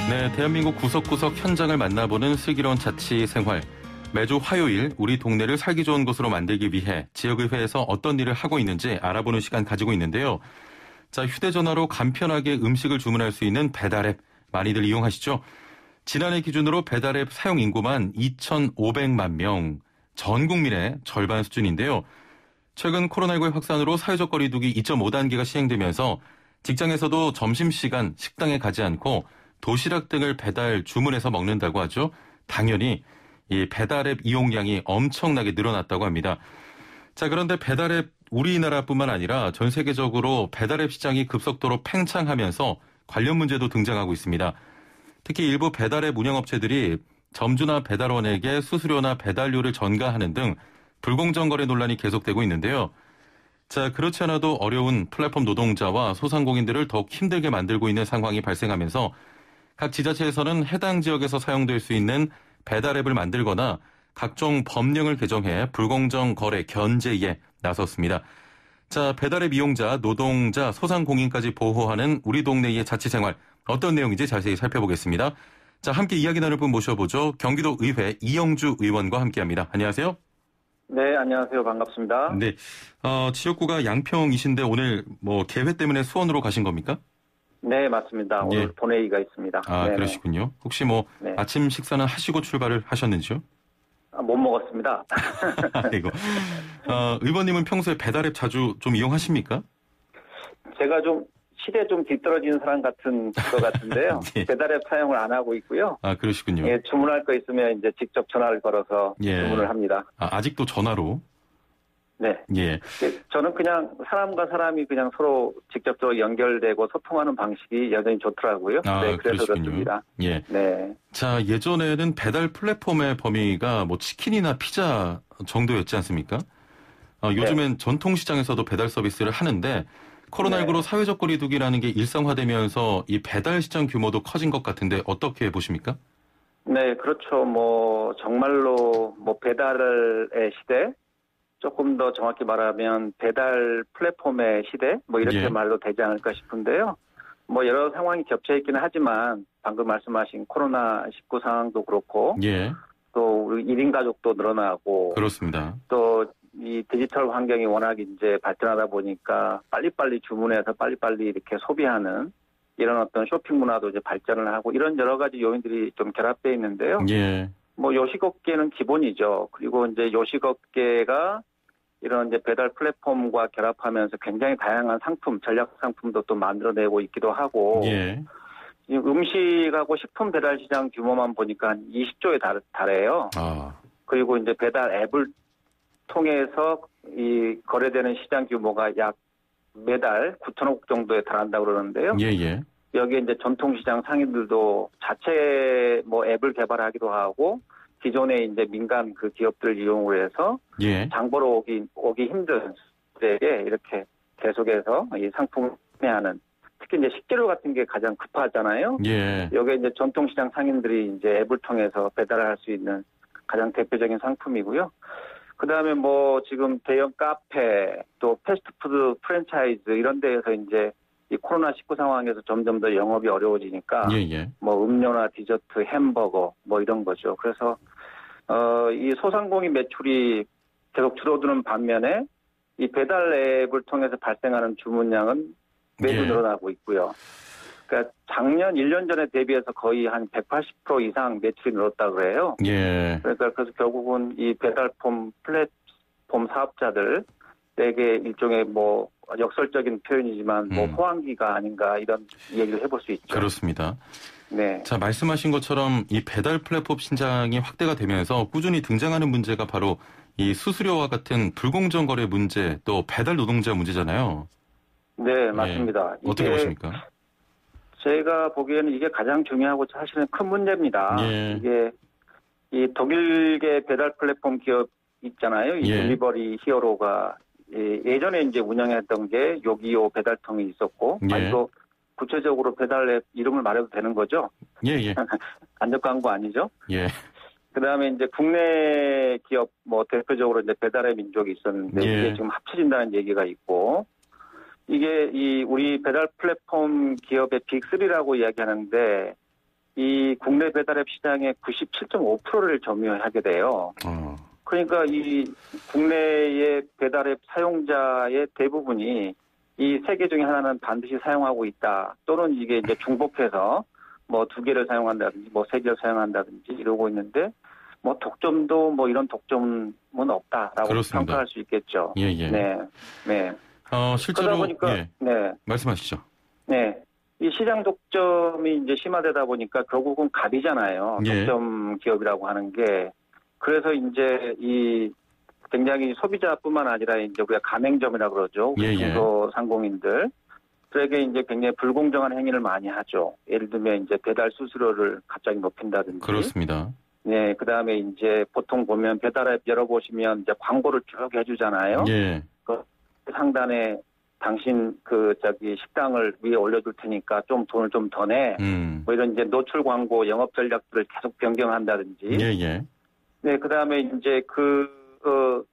네, 대한민국 구석구석 현장을 만나보는 슬기로운 자치 생활. 매주 화요일 우리 동네를 살기 좋은 곳으로 만들기 위해 지역의회에서 어떤 일을 하고 있는지 알아보는 시간 가지고 있는데요. 자, 휴대전화로 간편하게 음식을 주문할 수 있는 배달앱 많이들 이용하시죠? 지난해 기준으로 배달앱 사용 인구만 2,500만 명, 전 국민의 절반 수준인데요. 최근 코로나19의 확산으로 사회적 거리 두기 2.5단계가 시행되면서 직장에서도 점심시간 식당에 가지 않고 도시락 등을 배달 주문해서 먹는다고 하죠. 당연히 이 배달앱 이용량이 엄청나게 늘어났다고 합니다. 자, 그런데 배달앱 우리나라뿐만 아니라 전 세계적으로 배달앱 시장이 급속도로 팽창하면서 관련 문제도 등장하고 있습니다. 특히 일부 배달앱 운영업체들이 점주나 배달원에게 수수료나 배달료를 전가하는 등 불공정 거래 논란이 계속되고 있는데요. 자, 그렇지 않아도 어려운 플랫폼 노동자와 소상공인들을 더욱 힘들게 만들고 있는 상황이 발생하면서 각 지자체에서는 해당 지역에서 사용될 수 있는 배달앱을 만들거나 각종 법령을 개정해 불공정 거래 견제에 나섰습니다. 자, 배달앱 이용자, 노동자, 소상공인까지 보호하는 우리 동네의 자치생활 어떤 내용인지 자세히 살펴보겠습니다. 자, 함께 이야기 나눌 분 모셔보죠. 경기도 의회 이영주 의원과 함께합니다. 안녕하세요. 네, 안녕하세요. 반갑습니다. 네, 지역구가 양평이신데 오늘 개회 때문에 수원으로 가신 겁니까? 네, 맞습니다. 오늘 예. 본회의가 있습니다. 아, 네네. 그러시군요. 혹시 네. 아침 식사는 하시고 출발을 하셨는지요? 못 먹었습니다. 아이고. 의원님은 평소에 배달앱 자주 좀 이용하십니까? 제가 좀 시대에 좀 뒤떨어진 사람 같은 것 같은데요. 예. 배달앱 사용을 안 하고 있고요. 아, 그러시군요. 예, 주문할 거 있으면 이제 직접 전화를 걸어서 예. 주문을 합니다. 아직도 전화로? 네. 예. 저는 그냥 사람과 사람이 그냥 서로 직접적으로 연결되고 소통하는 방식이 여전히 좋더라고요. 아, 네, 그래서 그러시군요. 그렇습니다. 예. 네. 자, 예전에는 배달 플랫폼의 범위가 치킨이나 피자 정도였지 않습니까? 요즘엔 전통시장에서도 배달 서비스를 하는데 코로나19로 네. 사회적 거리 두기라는 게 일상화되면서 이 배달 시장 규모도 커진 것 같은데 어떻게 보십니까? 네, 그렇죠. 정말로 배달의 시대, 조금 더 정확히 말하면 배달 플랫폼의 시대, 이렇게 예. 말도 되지 않을까 싶은데요. 여러 상황이 겹쳐 있기는 하지만 방금 말씀하신 코로나19 상황도 그렇고, 예. 또 우리 1인 가족도 늘어나고, 그렇습니다. 또 이 디지털 환경이 워낙 이제 발전하다 보니까 빨리빨리 주문해서 빨리빨리 이렇게 소비하는 이런 어떤 쇼핑 문화도 이제 발전을 하고 이런 여러 가지 요인들이 좀 결합되어 있는데요. 예. 요식업계는 기본이죠. 그리고 이제 요식업계가 이런 이제 배달 플랫폼과 결합하면서 굉장히 다양한 상품, 전략 상품도 또 만들어내고 있기도 하고, 예. 이 음식하고 식품 배달 시장 규모만 보니까 한 20조에 달해요. 아. 그리고 이제 배달 앱을 통해서 이 거래되는 시장 규모가 약 매달 9천억 정도에 달한다고 그러는데요. 예, 예. 여기에 이제 전통시장 상인들도 자체 앱을 개발하기도 하고, 기존에 이제 민간 그 기업들 이용을 해서 예. 장 보러 오기 힘든 분들에게 이렇게 계속해서 이 상품을 판매하는, 특히 이제 식재료 같은 게 가장 급하잖아요. 예. 여기에 이제 전통시장 상인들이 이제 앱을 통해서 배달을 할 수 있는 가장 대표적인 상품이고요. 그 다음에 지금 대형 카페, 또 패스트푸드 프랜차이즈 이런 데에서 이제 이 코로나19 상황에서 점점 더 영업이 어려워지니까 예, 예. 음료나 디저트, 햄버거 이런 거죠. 그래서 이 소상공인 매출이 계속 줄어드는 반면에 이 배달 앱을 통해서 발생하는 주문량은 매주 예. 늘어나고 있고요. 그러니까 작년 1년 전에 대비해서 거의 한 180% 이상 매출이 늘었다고 그래요. 예. 그래서 결국은 이 배달폼 플랫폼 사업자들에게 일종의 역설적인 표현이지만 호황기가 아닌가 이런 얘기를 해볼 수 있죠. 그렇습니다. 네. 자, 말씀하신 것처럼 이 배달 플랫폼 시장이 확대가 되면서 꾸준히 등장하는 문제가 바로 이 수수료와 같은 불공정 거래 문제, 또 배달 노동자 문제잖아요. 네, 맞습니다. 예. 어떻게 보십니까? 제가 보기에는 이게 가장 중요하고 사실은 큰 문제입니다. 예. 이게 이 독일계 배달 플랫폼 기업 있잖아요. 이 예. 딜리버리 히어로가 예전에 이제 운영했던 게 요기요 배달통이 있었고, 예. 또 구체적으로 배달 앱 이름을 말해도 되는 거죠? 예, 예. 간접 광고 아니죠? 예. 그 다음에 이제 국내 기업 대표적으로 이제 배달의 민족이 있었는데 예. 이게 지금 합쳐진다는 얘기가 있고, 이게 우리 배달 플랫폼 기업의 빅3라고 이야기하는데 이 국내 배달앱 시장의 97.5%를 점유하게 돼요. 그러니까 이 국내의 배달앱 사용자의 대부분이 이 세 개 중에 하나는 반드시 사용하고 있다. 또는 이게 이제 중복해서 뭐 2개를 사용한다든지 뭐 3개를 사용한다든지 이러고 있는데 뭐 독점도 뭐 이런 독점은 없다라고 그렇습니다. 평가할 수 있겠죠. 예, 예. 네. 네. 실제로 그러다 보니까 예. 네. 말씀하시죠. 네. 이 시장 독점이 이제 심화되다 보니까 결국은 갑이잖아요. 예. 독점 기업이라고 하는 게. 그래서 이제 이 굉장히 소비자뿐만 아니라 이제 우리가 가맹점이라고 그러죠. 예, 예. 중소상공인들. 들에게 이제 굉장히 불공정한 행위를 많이 하죠. 예를 들면 이제 배달 수수료를 갑자기 높인다든지. 그렇습니다. 네, 그 다음에 이제 보통 보면 배달앱 열어보시면 이제 광고를 쭉 해주잖아요. 예. 그 상단에 당신 식당을 위에 올려둘 테니까 좀 돈을 좀 더 내. 뭐 이런 이제 노출 광고 영업 전략들을 계속 변경한다든지. 예, 예. 네, 그 다음에 이제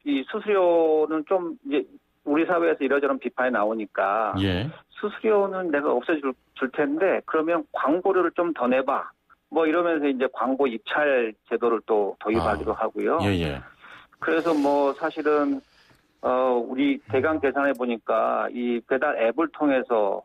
이 수수료는 좀 이제 우리 사회에서 이러저런 비판이 나오니까. 예. 수수료는 내가 없애줄 텐데 그러면 광고료를 좀 더 내봐. 뭐 이러면서 이제 광고 입찰 제도를 또 도입하기도 하고요. 예, 예. 그래서 뭐 사실은 우리 대강 계산해 보니까 이 배달 앱을 통해서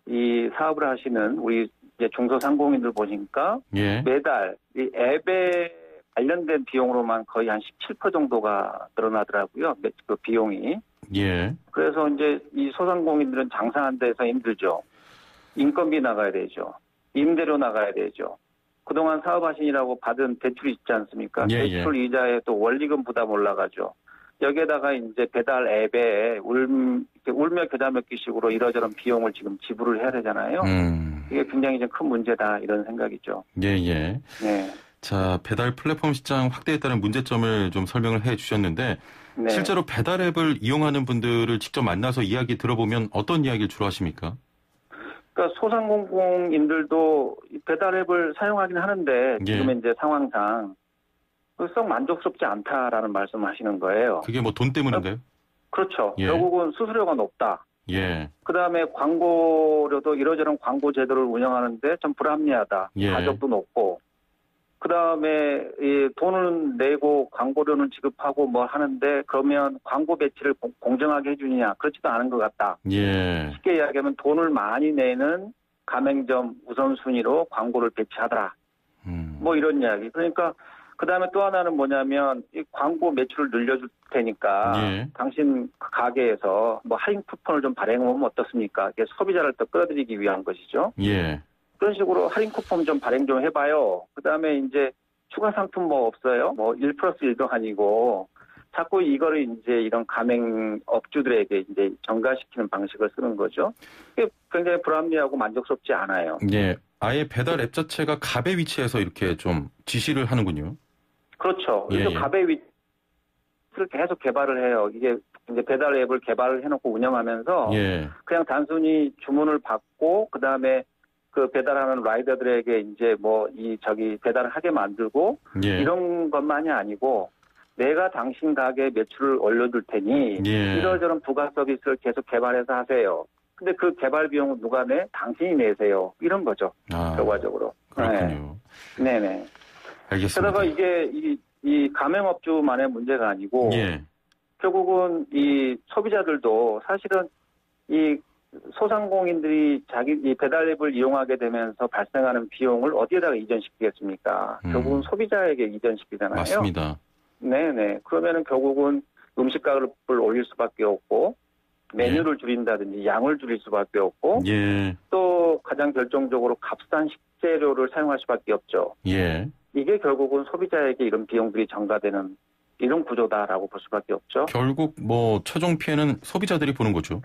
이 사업을 하시는 우리 이제 중소상공인들 보니까 예. 매달 이 앱에 관련된 비용으로만 거의 한 17% 정도가 늘어나더라고요. 그 비용이. 예. 그래서 이제 이 소상공인들은 장사하는 데서 힘들죠. 인건비 나가야 되죠. 임대료 나가야 되죠. 그동안 사업하시느라고 받은 대출이 있지 않습니까? 예, 대출 이자에 또 원리금 부담 올라가죠. 여기에다가 이제 배달 앱에 울며 겨자 먹기식으로 이러저런 비용을 지금 지불을 해야 되잖아요. 이게 굉장히 좀 큰 문제다 이런 생각이죠. 예, 예. 네. 자, 배달 플랫폼 시장 확대에 따른 문제점을 좀 설명을 해 주셨는데 네. 실제로 배달 앱을 이용하는 분들을 직접 만나서 이야기 들어보면 어떤 이야기를 주로 하십니까? 그러니까 소상공인들도 배달 앱을 사용하긴 하는데 지금의 이제 상황상 썩 만족스럽지 않다라는 말씀하시는 거예요. 그게 뭐 돈 때문인가요? 그렇죠. 예. 결국은 수수료가 높다. 예. 그다음에 광고료도 이러저런 광고 제도를 운영하는데 좀 불합리하다. 예. 가격도 높고. 그다음에 이 돈을 내고 광고료는 지급하고 뭐 하는데 그러면 광고 배치를 공정하게 해주느냐 그렇지도 않은 것 같다. 예. 쉽게 이야기하면 돈을 많이 내는 가맹점 우선순위로 광고를 배치하더라. 뭐 이런 이야기. 그러니까 그다음에 또 하나는 뭐냐면 이 광고 매출을 늘려줄 테니까 예. 당신 가게에서 뭐 할인 쿠폰을 좀 발행하면 어떻습니까? 이게 소비자를 더 끌어들이기 위한 것이죠. 예. 그런 식으로 할인 쿠폰 좀 발행 좀 해봐요. 그다음에 이제 추가 상품 뭐 없어요? 뭐 1+1도 아니고 자꾸 이거를 이제 이런 가맹업주들에게 이제 전가시키는 방식을 쓰는 거죠. 이게 굉장히 불합리하고 만족스럽지 않아요. 예. 아예 배달 앱 자체가 갑의 위치에서 이렇게 좀 지시를 하는군요. 그렇죠. 예, 그래서 예. 갑의 위치를 계속 개발을 해요. 이게 이제 배달 앱을 개발을 해놓고 운영하면서 예. 그냥 단순히 주문을 받고 그다음에 그 배달하는 라이더들에게 이제 배달을 하게 만들고 예. 이런 것만이 아니고 내가 당신 가게에 매출을 올려줄 테니 예. 이러저런 부가 서비스를 계속 개발해서 하세요. 근데 그 개발 비용은 누가 내? 당신이 내세요. 이런 거죠. 결과적으로. 그렇군요. 네. 네네. 알겠습니다. 그러다가 이게 이 가맹업주만의 문제가 아니고 예. 결국은 이 소비자들도 사실은 이 소상공인들이 이 배달앱을 이용하게 되면서 발생하는 비용을 어디에다가 이전시키겠습니까? 결국은 소비자에게 이전시키잖아요. 맞습니다. 네네. 그러면은 결국은 음식 가격을 올릴 수밖에 없고 메뉴를 줄인다든지 양을 줄일 수밖에 없고 예. 또 가장 결정적으로 값싼 식재료를 사용할 수밖에 없죠. 예. 이게 결국은 소비자에게 이런 비용들이 전가되는 이런 구조다라고 볼 수밖에 없죠. 결국 뭐 최종 피해는 소비자들이 보는 거죠.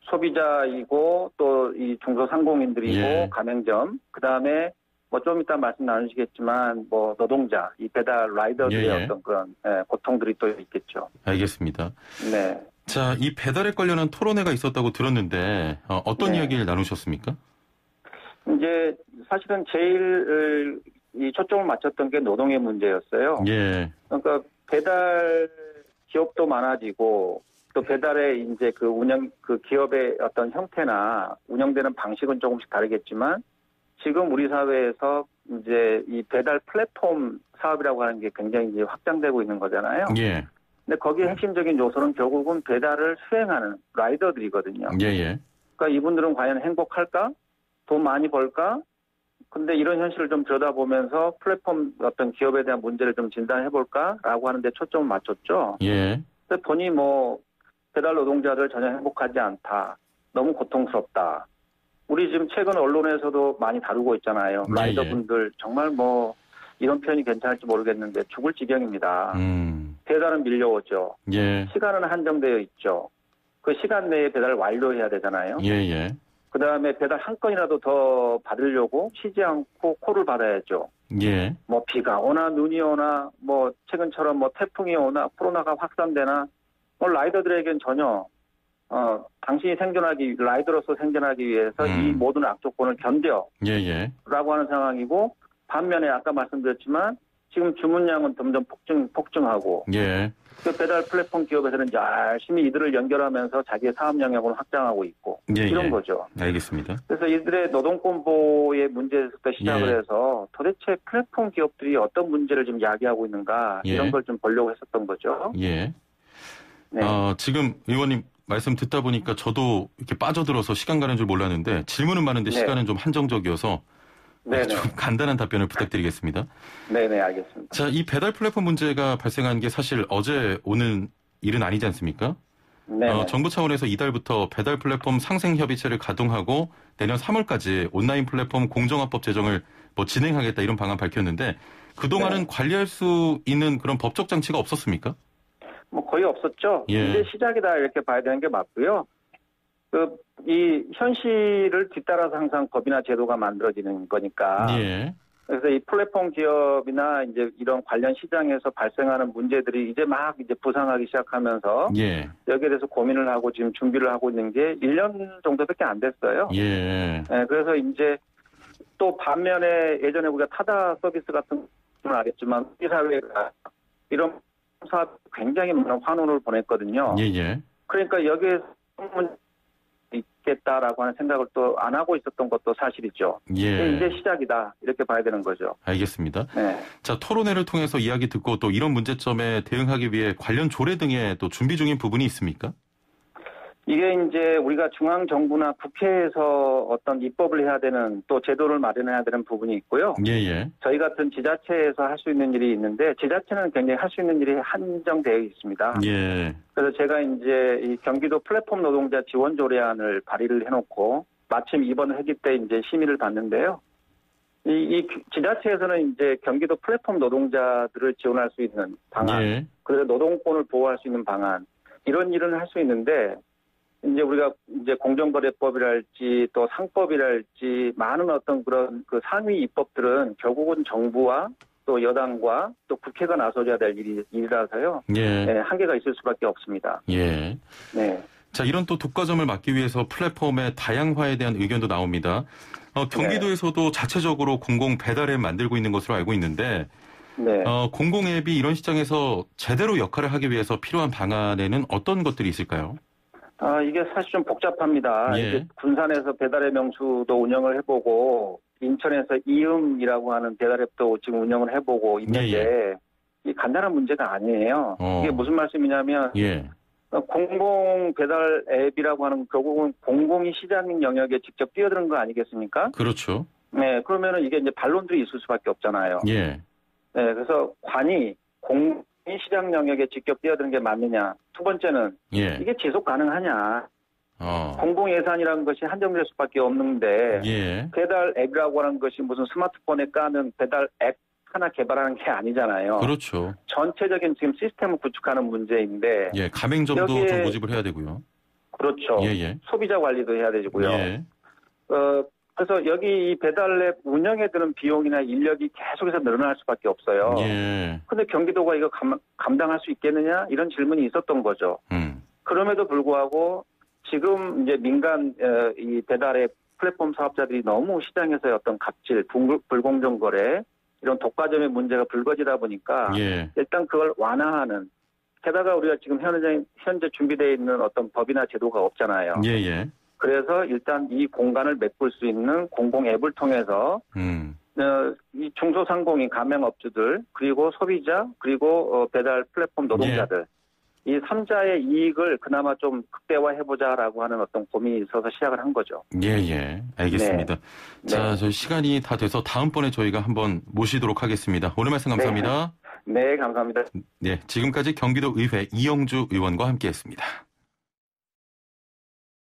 소비자이고 또 이 중소상공인들이고 예. 가맹점 그다음에 뭐 좀 이따 말씀 나누시겠지만 뭐 노동자 이 배달 라이더들의 예. 어떤 그런 고통들이 또 있겠죠. 알겠습니다. 네. 자, 이 배달앱 관련한 토론회가 있었다고 들었는데 어떤 네. 이야기를 나누셨습니까? 이제 사실은 제일 이 초점을 맞췄던 게 노동의 문제였어요. 예. 그러니까 배달 기업도 많아지고 또 배달의 이제 그 기업의 어떤 형태나 운영되는 방식은 조금씩 다르겠지만 지금 우리 사회에서 이제 이 배달 플랫폼 사업이라고 하는 게 굉장히 이제 확장되고 있는 거잖아요. 예. 근데 거기에 핵심적인 요소는 결국은 배달을 수행하는 라이더들이거든요. 예. 그러니까 이분들은 과연 행복할까? 돈 많이 벌까? 근데 이런 현실을 좀 들여다보면서 플랫폼 어떤 기업에 대한 문제를 좀 진단해볼까라고 하는데 초점을 맞췄죠. 예. 근데 보니 뭐 배달 노동자들 전혀 행복하지 않다. 너무 고통스럽다. 우리 지금 최근 언론에서도 많이 다루고 있잖아요. 예, 라이더분들 정말 뭐 이런 표현이 괜찮을지 모르겠는데 죽을 지경입니다. 배달은 밀려오죠. 예. 시간은 한정되어 있죠. 그 시간 내에 배달을 완료해야 되잖아요. 예. 그다음에 배달 한 건이라도 더 받으려고 쉬지 않고 콜을 받아야죠. 예. 뭐 비가 오나 눈이 오나 뭐 최근처럼 뭐 태풍이 오나 코로나가 확산되나 뭐 라이더들에겐 전혀 당신이 라이더로서 생존하기 위해서 이 모든 악조건을 견뎌라고 예. 하는 상황이고 반면에 아까 말씀드렸지만 지금 주문량은 점점 폭증하고 예. 그 배달 플랫폼 기업에서는 열심히 이들을 연결하면서 자기의 사업 영역을 확장하고 있고 이런 거죠. 알겠습니다. 그래서 이들의 노동권 보호의 문제에서부터 시작을 해서 도대체 플랫폼 기업들이 어떤 문제를 좀 야기하고 있는가 이런 걸 좀 보려고 했었던 거죠. 예. 네. 지금 의원님 말씀 듣다 보니까 저도 이렇게 빠져들어서 시간 가는 줄 몰랐는데 질문은 많은데 시간은 좀 한정적이어서 좀 간단한 답변을 부탁드리겠습니다. 네네, 알겠습니다. 자, 이 배달 플랫폼 문제가 발생한 게 사실 어제 오는 일은 아니지 않습니까? 정부 차원에서 이달부터 배달 플랫폼 상생협의체를 가동하고 내년 3월까지 온라인 플랫폼 공정화법 제정을 진행하겠다 이런 방안 밝혔는데 그동안은 관리할 수 있는 그런 법적 장치가 없었습니까? 뭐 거의 없었죠. 이제 시작이다 이렇게 봐야 되는 게 맞고요. 이 현실을 뒤따라서 항상 법이나 제도가 만들어지는 거니까. 그래서 이 플랫폼 기업이나 이제 이런 관련 시장에서 발생하는 문제들이 이제 부상하기 시작하면서 여기에 대해서 고민을 하고 지금 준비를 하고 있는 게 1년 정도밖에 안 됐어요. 네, 그래서 이제 또 반면에 예전에 우리가 타다 서비스 같은 건 알겠지만 우리 사회가 이런 사업 굉장히 많은 환원을 보냈거든요. 그러니까 여기에서 있겠다라고 하는 생각을 또 안 하고 있었던 것도 사실이죠. 이제 시작이다 이렇게 봐야 되는 거죠. 알겠습니다. 자, 토론회를 통해서 이야기 듣고 또 이런 문제점에 대응하기 위해 관련 조례 등에 또 준비 중인 부분이 있습니까? 이게 이제 우리가 중앙정부나 국회에서 어떤 입법을 해야 되는 또 제도를 마련해야 되는 부분이 있고요. 저희 같은 지자체에서 할 수 있는 일이 있는데 지자체는 굉장히 할 수 있는 일이 한정되어 있습니다. 그래서 제가 이제 이 경기도 플랫폼 노동자 지원 조례안을 발의를 해놓고 마침 이번 회기 때 이제 심의를 받는데요. 이 지자체에서는 이제 경기도 플랫폼 노동자들을 지원할 수 있는 방안, 그래서 노동권을 보호할 수 있는 방안 이런 일은 할 수 있는데. 이제 우리가 이제 공정거래법이랄지 또 상법이랄지 많은 어떤 그런 그 상위 입법들은 결국은 정부와 또 여당과 또 국회가 나서줘야 될 일이라서요. 한계가 있을 수밖에 없습니다. 자, 이런 또 독과점을 막기 위해서 플랫폼의 다양화에 대한 의견도 나옵니다. 경기도에서도 자체적으로 공공 배달앱 만들고 있는 것으로 알고 있는데 공공 앱이 이런 시장에서 제대로 역할을 하기 위해서 필요한 방안에는 어떤 것들이 있을까요? 이게 사실 좀 복잡합니다. 이제 군산에서 배달의 명수도 운영을 해보고 인천에서 이음이라고 하는 배달앱도 지금 운영을 해보고 있는데 이 간단한 문제가 아니에요. 이게 무슨 말씀이냐면 공공 배달 앱이라고 하는 결국은 공공이 시장 영역에 직접 뛰어드는 거 아니겠습니까? 그렇죠. 네, 그러면은 이게 이제 반론들이 있을 수밖에 없잖아요. 그래서 관이 이 시장 영역에 직접 뛰어드는 게 맞느냐. 두 번째는 이게 지속 가능하냐. 공공 예산이라는 것이 한정될 수밖에 없는데 배달 앱이라고 하는 것이 무슨 스마트폰에 까는 배달 앱 하나 개발하는 게 아니잖아요. 그렇죠. 전체적인 지금 시스템을 구축하는 문제인데 가맹점도 좀 모집을 해야 되고요. 그렇죠. 소비자 관리도 해야 되고요. 그래서 여기 이 배달앱 운영에 드는 비용이나 인력이 계속해서 늘어날 수밖에 없어요. 근데 경기도가 이거 감당할 수 있겠느냐? 이런 질문이 있었던 거죠. 그럼에도 불구하고 지금 이제 민간 이 배달앱 플랫폼 사업자들이 너무 시장에서의 어떤 갑질, 불공정 거래 이런 독과점의 문제가 불거지다 보니까 일단 그걸 완화하는 게다가 우리가 지금 현재 준비되어 있는 어떤 법이나 제도가 없잖아요. 그래서 일단 이 공간을 메꿀 수 있는 공공 앱을 통해서 이 중소상공인 가맹업주들 그리고 소비자 그리고 배달 플랫폼 노동자들 이 3자의 이익을 그나마 좀 극대화해보자라고 하는 어떤 고민이 있어서 시작을 한 거죠. 예. 알겠습니다. 네. 자, 저희 시간이 다 돼서 다음번에 저희가 한번 모시도록 하겠습니다. 오늘 말씀 감사합니다. 네, 감사합니다. 네, 지금까지 경기도 의회 이영주 의원과 함께했습니다.